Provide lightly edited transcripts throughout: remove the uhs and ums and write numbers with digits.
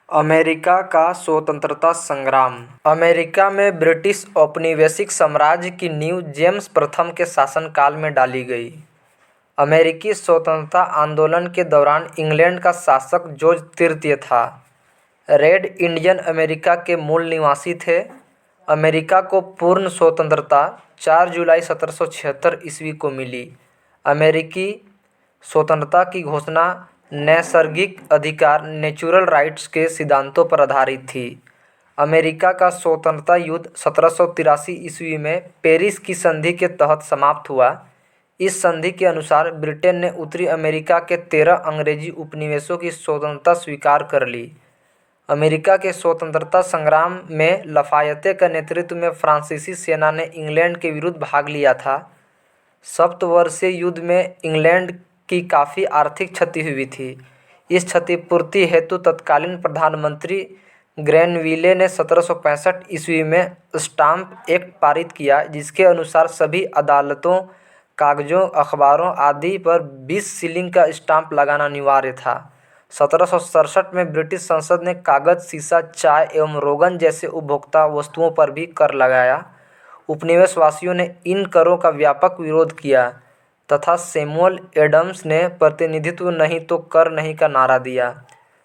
America का स्वतंत्रता संग्राम। अमेरिका में ब्रिटिश औपनिवेशिक साम्राज्य की नींव जेम्स प्रथम के शासनकाल में डाली गई। अमेरिकी स्वतंत्रता आंदोलन के दौरान इंग्लैंड का शासक जॉर्ज तृतीय था। रेड इंडियन अमेरिका के मूल निवासी थे। अमेरिका को पूर्ण स्वतंत्रता 4 जुलाई 1776 ईस्वी को मिली। अमेरिकी स्वतंत्रता की घोषणा नैसर्गिक अधिकार नेचुरल राइट्स के सिद्धांतों पर आधारित थी। अमेरिका का स्वतंत्रता युद्ध 1783 ईस्वी में पेरिस की संधि के तहत समाप्त हुआ। इस संधि के अनुसार ब्रिटेन ने उत्तरी अमेरिका के 13 अंग्रेजी उपनिवेशों की स्वतंत्रता स्वीकार कर ली। अमेरिका के स्वतंत्रता संग्राम में लफायते के नेतृत्व में फ्रांसीसी सेना ने इंग्लैंड के विरुद्ध भाग लिया था। सप्तवर्षीय युद्ध में इंग्लैंड की काफ़ी आर्थिक क्षति हुई थी। इस क्षतिपूर्ति हेतु तत्कालीन प्रधानमंत्री ग्रेनविले ने 1765 ईस्वी में स्टाम्प एक्ट पारित किया, जिसके अनुसार सभी अदालतों, कागजों, अखबारों आदि पर 20 शिलिंग का स्टाम्प लगाना अनिवार्य था। 1767 में ब्रिटिश संसद ने कागज, शीशा, चाय एवं रोगन जैसे उपभोक्ता वस्तुओं पर भी कर लगाया। उपनिवेशवासियों ने इन करों का व्यापक विरोध किया तथा सैमुअल एडम्स ने प्रतिनिधित्व नहीं तो कर नहीं का नारा दिया।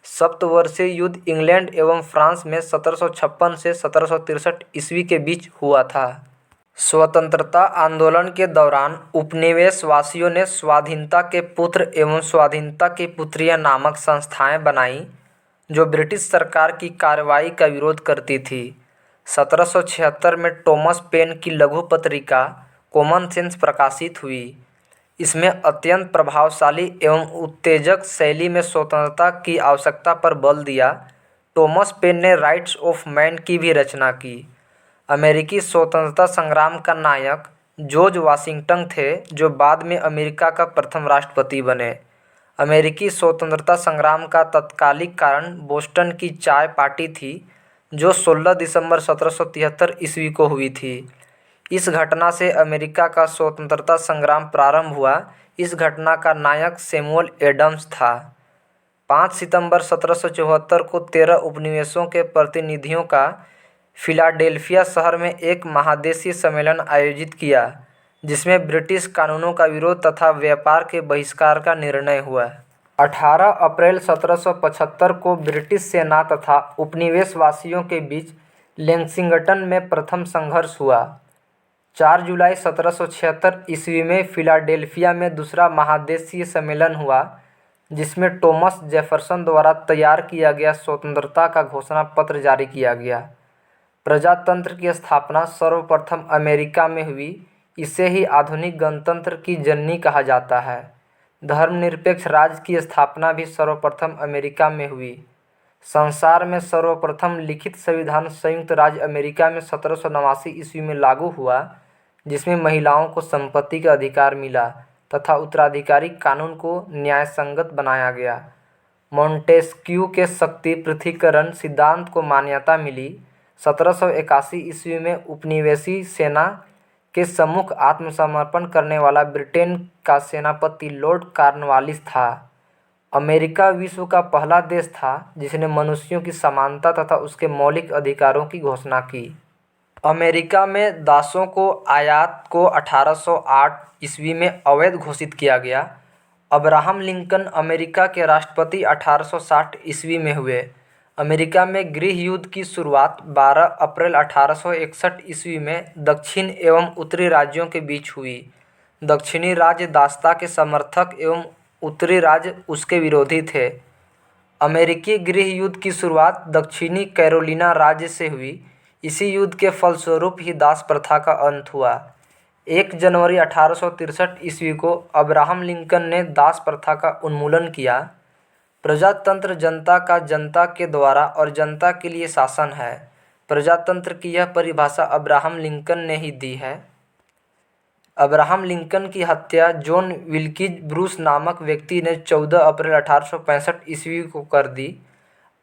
सप्तवर्षीय युद्ध इंग्लैंड एवं फ्रांस में 1756 से 1763 ईस्वी के बीच हुआ था। स्वतंत्रता आंदोलन के दौरान उपनिवेशवासियों ने स्वाधीनता के पुत्र एवं स्वाधीनता की पुत्रियां नामक संस्थाएं बनाईं, जो ब्रिटिश सरकार की कार्रवाई का विरोध करती थी। 1776 में टॉमस पेन की लघु पत्रिका कॉमन सेंस प्रकाशित हुई। इसमें अत्यंत प्रभावशाली एवं उत्तेजक शैली में स्वतंत्रता की आवश्यकता पर बल दिया। टॉमस पेन ने राइट्स ऑफ मैन की भी रचना की। अमेरिकी स्वतंत्रता संग्राम का नायक जॉर्ज वाशिंगटन थे, जो बाद में अमेरिका का प्रथम राष्ट्रपति बने। अमेरिकी स्वतंत्रता संग्राम का तत्कालिक कारण बोस्टन की चाय पार्टी थी, जो 16 दिसंबर 1773 ईस्वी को हुई थी। इस घटना से अमेरिका का स्वतंत्रता संग्राम प्रारंभ हुआ। इस घटना का नायक सैमुअल एडम्स था। 5 सितंबर 1774 को 13 उपनिवेशों के प्रतिनिधियों का फिलाडेल्फिया शहर में एक महादेशीय सम्मेलन आयोजित किया, जिसमें ब्रिटिश कानूनों का विरोध तथा व्यापार के बहिष्कार का निर्णय हुआ। 18 अप्रैल 1775 को ब्रिटिश सेना तथा उपनिवेशवासियों के बीच लेक्सिंगटन में प्रथम संघर्ष हुआ। 4 जुलाई 1776 ईस्वी में फिलाडेल्फिया में दूसरा महादेशीय सम्मेलन हुआ, जिसमें टॉमस जेफरसन द्वारा तैयार किया गया स्वतंत्रता का घोषणा पत्र जारी किया गया। प्रजातंत्र की स्थापना सर्वप्रथम अमेरिका में हुई। इसे ही आधुनिक गणतंत्र की जननी कहा जाता है। धर्मनिरपेक्ष राज्य की स्थापना भी सर्वप्रथम अमेरिका में हुई। संसार में सर्वप्रथम लिखित संविधान संयुक्त राज्य अमेरिका में 1789 ईस्वी में लागू हुआ, जिसमें महिलाओं को संपत्ति का अधिकार मिला तथा उत्तराधिकारी कानून को न्यायसंगत बनाया गया। मॉन्टेस्क्यू के शक्ति पृथक्करण सिद्धांत को मान्यता मिली। 1781 ईस्वी में उपनिवेशी सेना के सम्मुख आत्मसमर्पण करने वाला ब्रिटेन का सेनापति लॉर्ड कॉर्नवालिस था। अमेरिका विश्व का पहला देश था जिसने मनुष्यों की समानता तथा उसके मौलिक अधिकारों की घोषणा की। अमेरिका में दासों को आयात को 1808 ईस्वी में अवैध घोषित किया गया। अब्राहम लिंकन अमेरिका के राष्ट्रपति 1860 ईस्वी में हुए। अमेरिका में गृह युद्ध की शुरुआत 12 अप्रैल 1861 ईस्वी में दक्षिण एवं उत्तरी राज्यों के बीच हुई। दक्षिणी राज्य दासता के समर्थक एवं उत्तरी राज्य उसके विरोधी थे। अमेरिकी गृह युद्ध की शुरुआत दक्षिणी कैरोलिना राज्य से हुई। इसी युद्ध के फलस्वरूप ही दास प्रथा का अंत हुआ। 1 जनवरी 1863 ईस्वी को अब्राहम लिंकन ने दास प्रथा का उन्मूलन किया। प्रजातंत्र जनता का जनता के द्वारा और जनता के लिए शासन है। प्रजातंत्र की यह परिभाषा अब्राहम लिंकन ने ही दी है। अब्राहम लिंकन की हत्या जॉन विल्किज ब्रूस नामक व्यक्ति ने 14 अप्रैल 1865 ईस्वी को कर दी।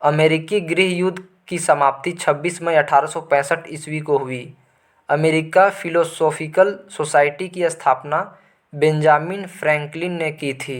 अमेरिकी गृह युद्ध की समाप्ति 26 मई 1865 ईस्वी को हुई। अमेरिका फिलोसॉफिकल सोसाइटी की स्थापना बेंजामिन फ्रैंकलिन ने की थी।